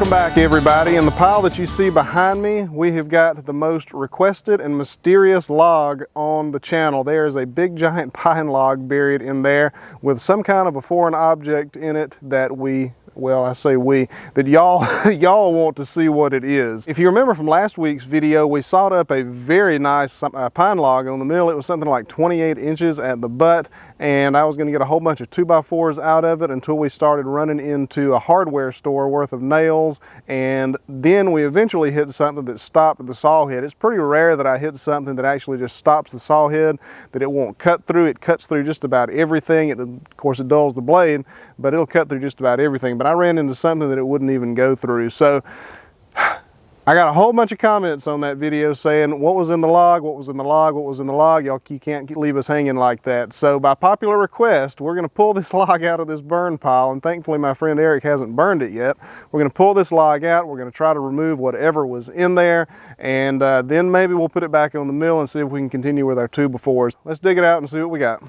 Welcome back, everybody. In the pile that you see behind me, we have got the most requested and mysterious log on the channel. There is a big giant pine log buried in there with some kind of a foreign object in it that that y'all want to see what it is. If you remember from last week's video, we sawed up a very nice pine log on the mill. It was something like 28 inches at the butt, and I was going to get a whole bunch of 2x4s out of it until we started running into a hardware store worth of nails, and then we eventually hit something that stopped the saw head. It's pretty rare that I hit something that actually just stops the saw head, that it won't cut through. It cuts through just about everything. Of course, it dulls the blade, but it'll cut through just about everything. But I ran into something that it wouldn't even go through. So I got a whole bunch of comments on that video saying, what was in the log, what was in the log, what was in the log? Y'all, you can't leave us hanging like that. So by popular request, we're gonna pull this log out of this burn pile, and thankfully my friend Eric hasn't burned it yet. We're gonna pull this log out, we're gonna try to remove whatever was in there, and then maybe we'll put it back on the mill and see if we can continue with our 2x4s. Let's dig it out and see what we got.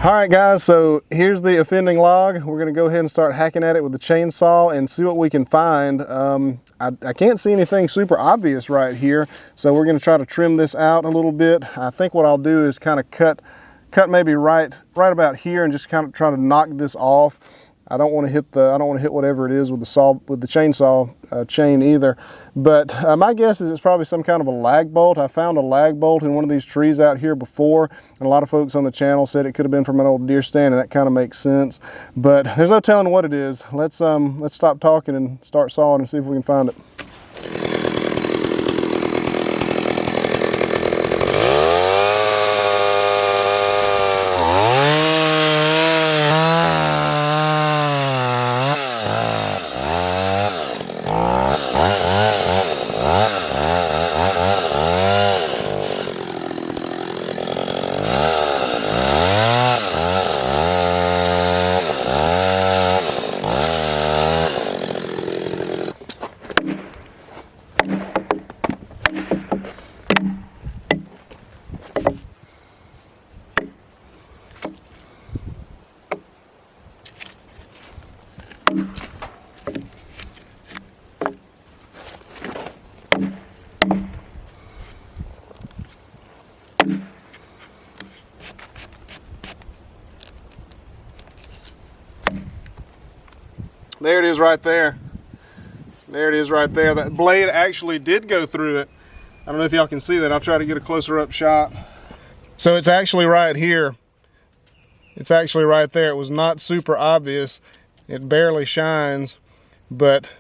All right, guys, so here's the offending log. We're gonna go ahead and start hacking at it with the chainsaw and see what we can find. I can't see anything super obvious right here, so we're gonna try to trim this out a little bit. I think what I'll do is kind of cut maybe right about here and just kind of try to knock this off. I don't want to hit whatever it is with the chainsaw chain either. But my guess is it's probably some kind of a lag bolt. I found a lag bolt in one of these trees out here before, and a lot of folks on the channel said it could have been from an old deer stand, and that kind of makes sense. But there's no telling what it is. Let's stop talking and start sawing and see if we can find it. There it is right there. There it is right there. That blade actually did go through it. I don't know if y'all can see that. I'll try to get a closer up shot. So it's actually right here. It's actually right there. It was not super obvious. It barely shines, but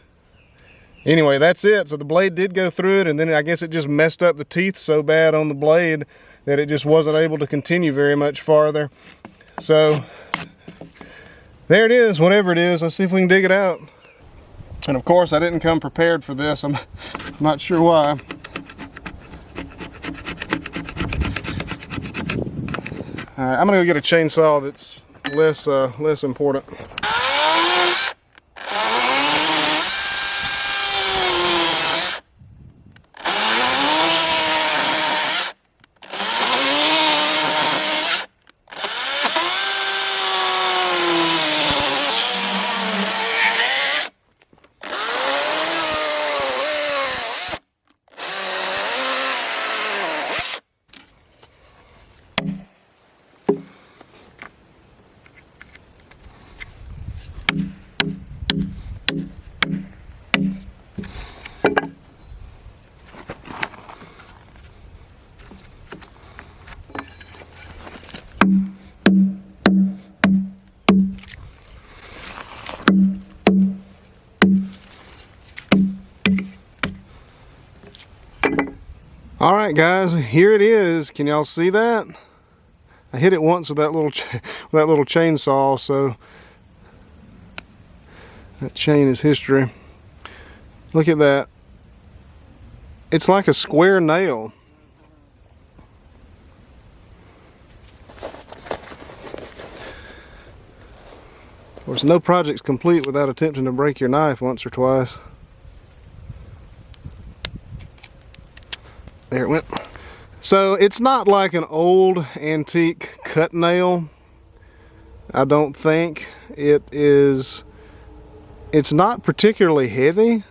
anyway, that's it. So the blade did go through it, and then I guess it just messed up the teeth so bad on the blade that it just wasn't able to continue very much farther. So there it is, whatever it is. Let's see if we can dig it out. And of course, I didn't come prepared for this. I'm not sure why. All right, I'm gonna go get a chainsaw that's less important. All right, guys, here it is. Can y'all see that? I hit it once with that little chainsaw, so that chain is history. Look at that. It's like a square nail. Of course, no project's complete without attempting to break your knife once or twice. There it went. So it's not like an old antique cut nail. I don't think it is. It's not particularly heavy.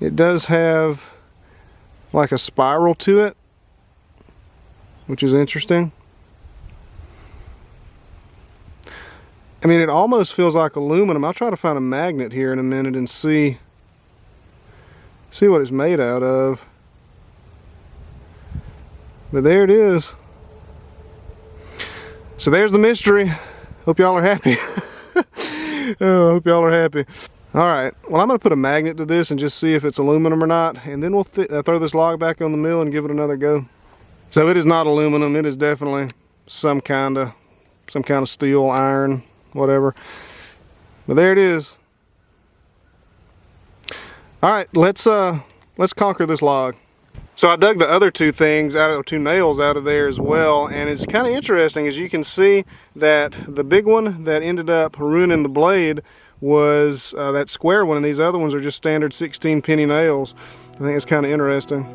It does have like a spiral to it, which is interesting. I mean, it almost feels like aluminum. I'll try to find a magnet here in a minute and see what it's made out of. But there it is. So there's the mystery. Hope y'all are happy. Oh, hope y'all are happy. All right, well, I'm gonna put a magnet to this and just see if it's aluminum or not, and then we'll throw this log back on the mill and give it another go. So it is not aluminum. It is definitely some kind of steel, iron, whatever. But there it is. All right, let's conquer this log. So I dug the other two nails out of there as well, and it's kind of interesting. As you can see, that the big one that ended up ruining the blade was that square one, and these other ones are just standard 16 penny nails. I think it's kind of interesting.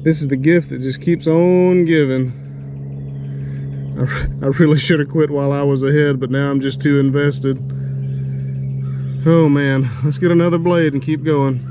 This is the gift that just keeps on giving. I really should have quit while I was ahead, but now I'm just too invested. Oh man, let's get another blade and keep going.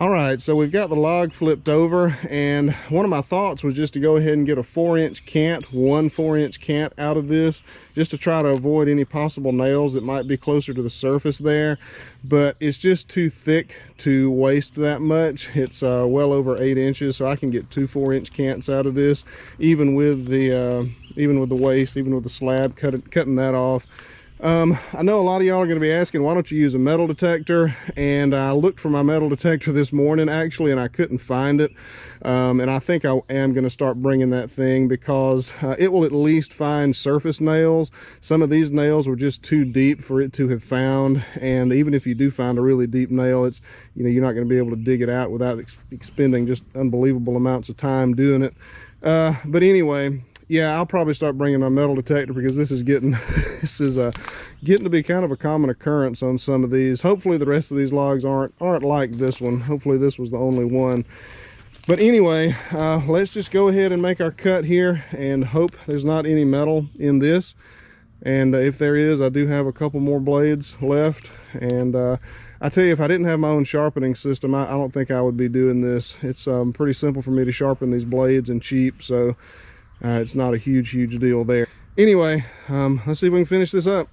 All right, so we've got the log flipped over, and one of my thoughts was just to go ahead and get a 4-inch cant, one 4-inch cant out of this, just to try to avoid any possible nails that might be closer to the surface there. But it's just too thick to waste that much. It's well over 8 inches, so I can get 2 4-inch cants out of this, even with the waste, even with the slab, cutting that off. I know a lot of y'all are going to be asking, why don't you use a metal detector? And I looked for my metal detector this morning actually, and I couldn't find it. And I think I am going to start bringing that thing, because it will at least find surface nails. Some of these nails were just too deep for it to have found, and even if you do find a really deep nail, it's, you know, you're not going to be able to dig it out without expending just unbelievable amounts of time doing it. But anyway, yeah, I'll probably start bringing my metal detector, because this is getting getting to be kind of a common occurrence on some of these. Hopefully the rest of these logs aren't like this one. Hopefully this was the only one. But anyway, let's just go ahead and make our cut here and hope there's not any metal in this. And if there is, I do have a couple more blades left. And I tell you, if I didn't have my own sharpening system, I don't think I would be doing this. It's pretty simple for me to sharpen these blades and cheap, so it's not a huge deal there. Anyway, let's see if we can finish this up.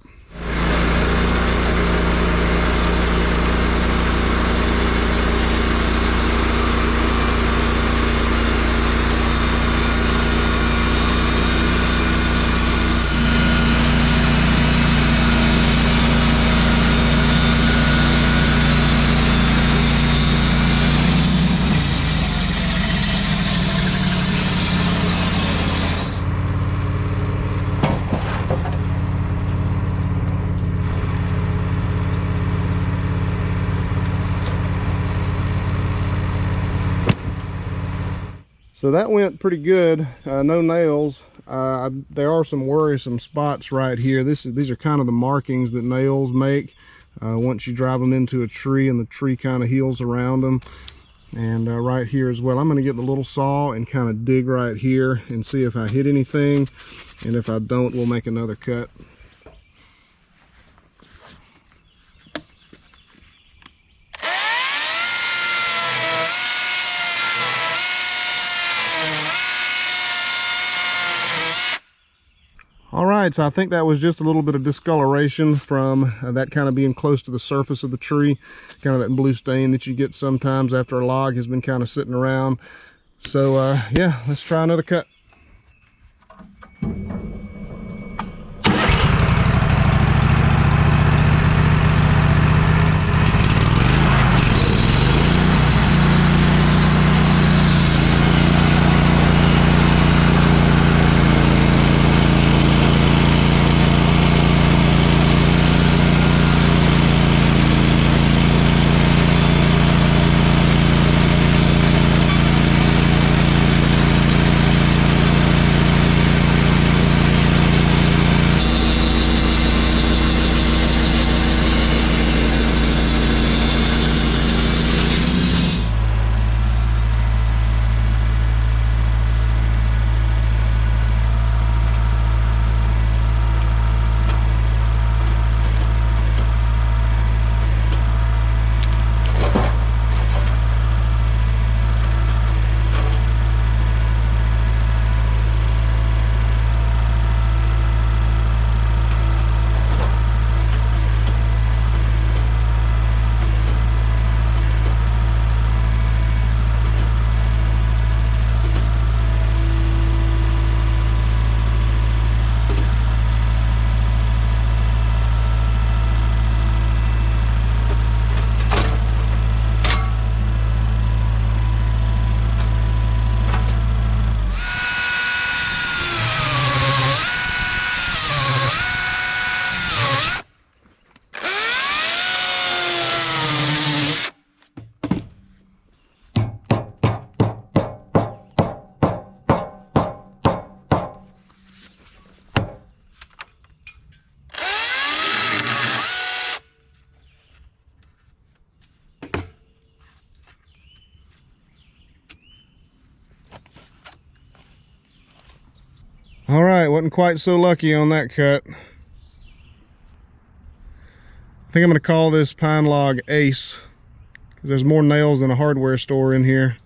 So that went pretty good. No nails. There are some worrisome spots right here. These are kind of the markings that nails make once you drive them into a tree and the tree kind of heals around them. And right here as well. I'm going to get the little saw and kind of dig right here and see if I hit anything. And if I don't, we'll make another cut. All right, so I think that was just a little bit of discoloration from that kind of being close to the surface of the tree, kind of that blue stain that you get sometimes after a log has been kind of sitting around. So yeah, let's try another cut. All right, wasn't quite so lucky on that cut. I think I'm going to call this pine log Ace, There's more nails than a hardware store in here.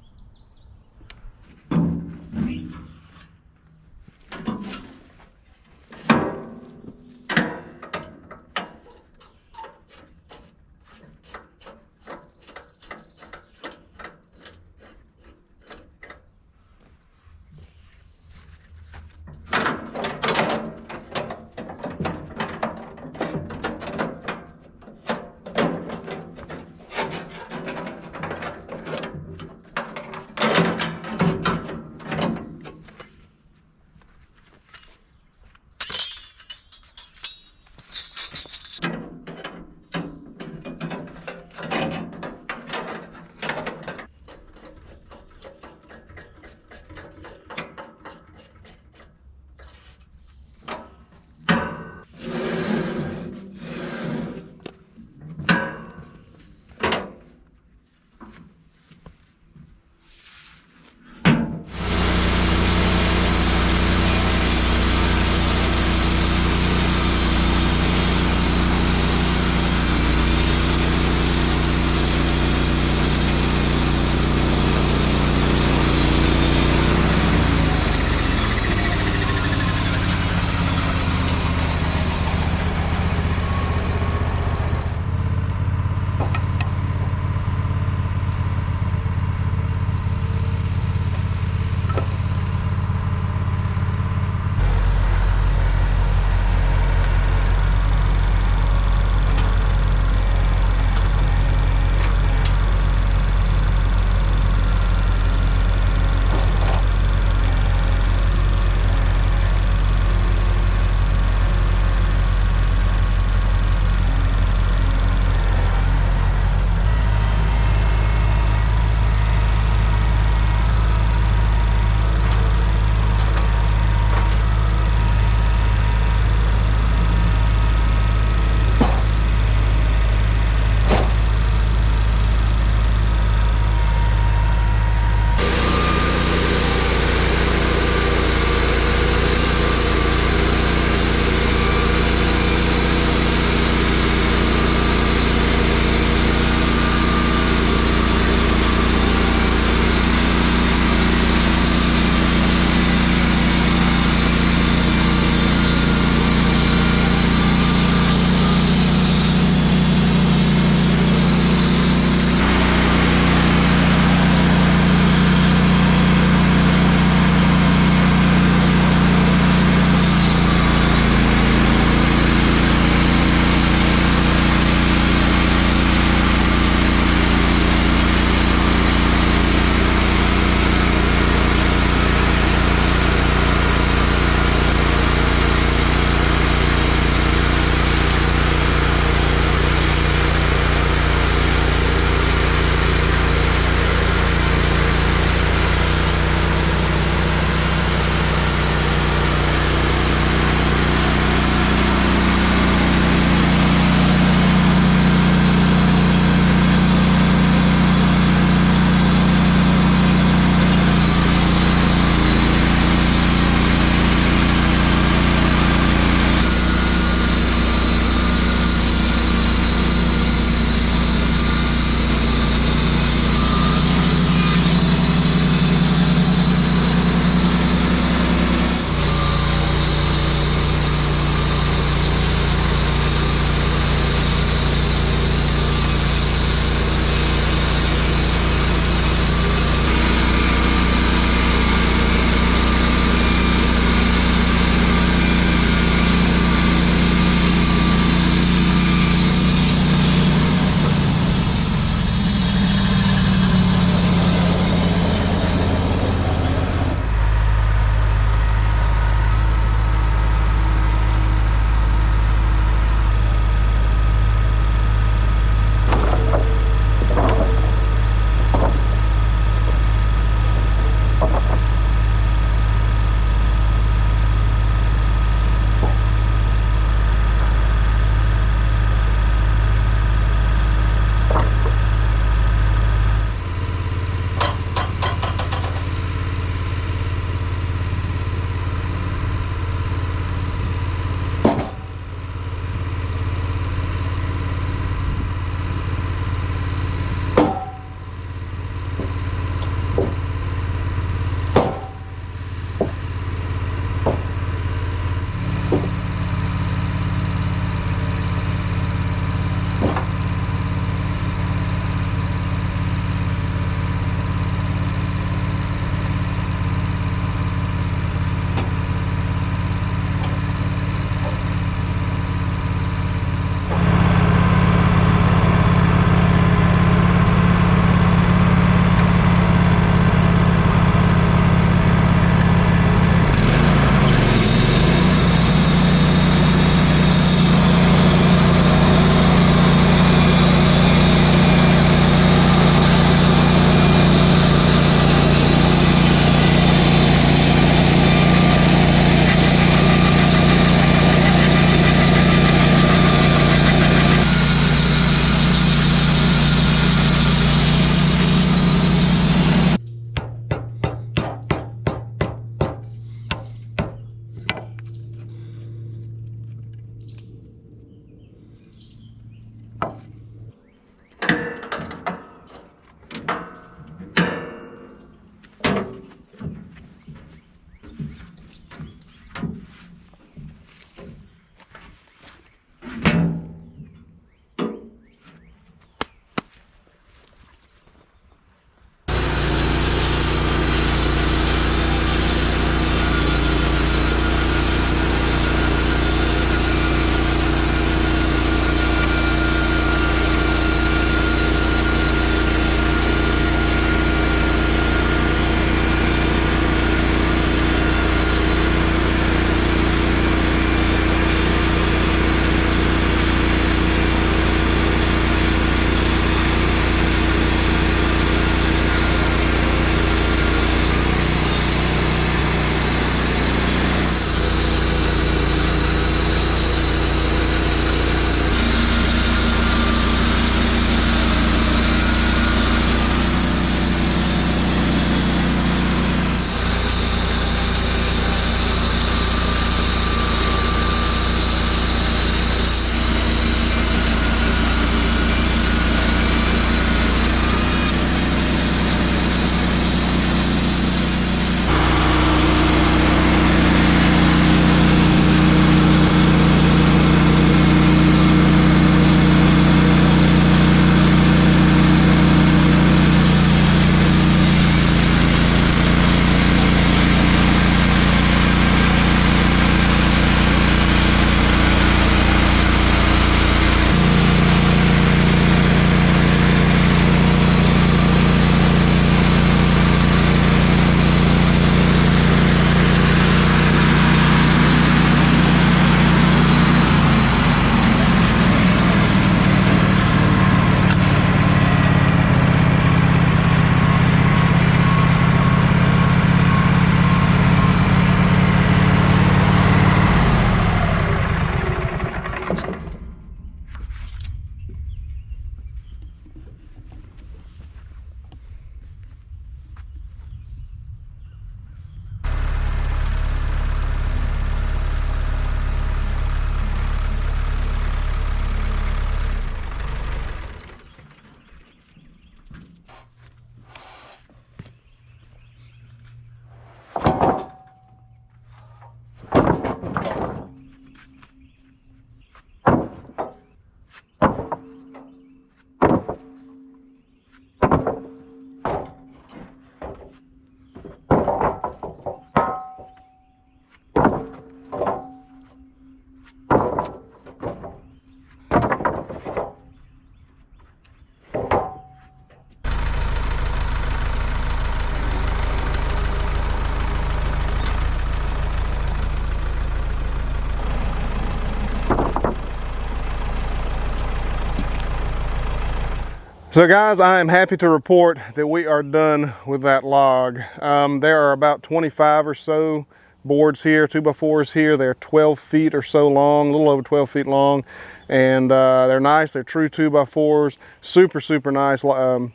So guys, I am happy to report that we are done with that log. There are about 25 or so boards here, 2x4s here. They're 12 feet or so long, a little over 12 feet long. And they're nice, they're true 2x4s, super, super nice, very,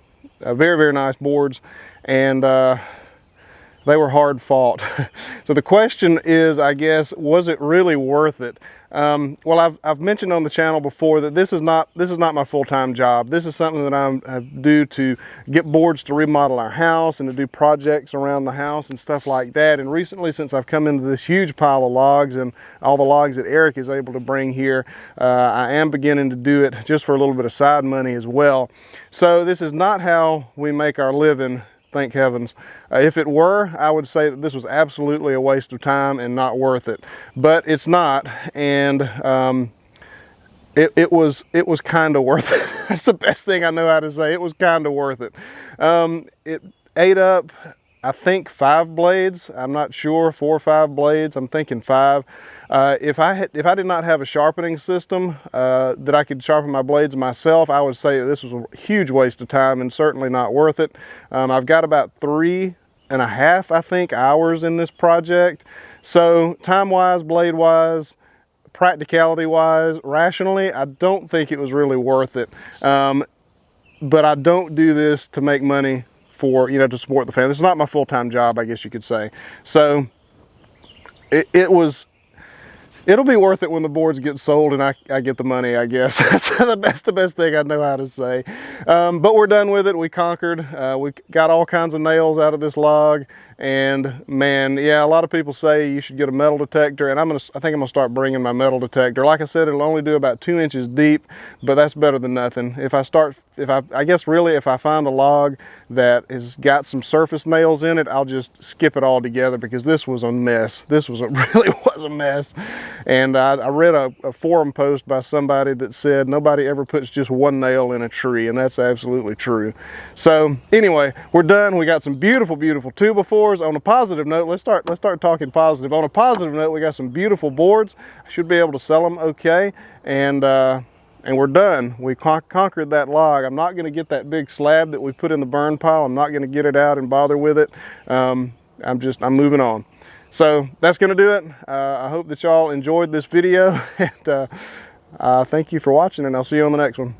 very nice boards. And they were hard fought. So the question is, I guess, was it really worth it? Well, I've mentioned on the channel before that this is not my full-time job. This is something that I do to get boards to remodel our house and to do projects around the house and stuff like that. And recently, since I've come into this huge pile of logs and all the logs that Eric is able to bring here, I am beginning to do it just for a little bit of side money as well. So this is not how we make our living, thank heavens. If it were, I would say that this was absolutely a waste of time and not worth it. But it's not, and it was kind of worth it. That's the best thing I know how to say. It was kind of worth it. It ate up, I think, 5 blades. I'm not sure, 4 or 5 blades. I'm thinking 5. If I did not have a sharpening system that I could sharpen my blades myself, I would say that this was a huge waste of time and certainly not worth it. I've got about 3.5, I think, hours in this project. So time-wise, blade-wise, practicality-wise, rationally, I don't think it was really worth it. But I don't do this to make money for, to support the family. It's not my full-time job, I guess you could say. So it'll be worth it when the boards get sold and I get the money, I guess. That's the best thing I know how to say. But we're done with it. We conquered. We got all kinds of nails out of this log. And man, yeah, a lot of people say you should get a metal detector, and I think I'm gonna start bringing my metal detector. Like I said, it'll only do about 2 inches deep, but that's better than nothing. I guess really if I find a log that has got some surface nails in it, I'll just skip it all together, because this was a mess. Really was a mess. And I read a forum post by somebody that said nobody ever puts just one nail in a tree, and that's absolutely true. So anyway, we're done. We got some beautiful, beautiful 2x4s. On a positive note, let's start talking positive. On a positive note, we got some beautiful boards. I should be able to sell them okay, and we're done. We conquered that log. I'm not going to get that big slab that we put in the burn pile. I'm not going to get it out and bother with it. I'm moving on. So that's going to do it. I hope that y'all enjoyed this video, and thank you for watching, and I'll see you on the next one.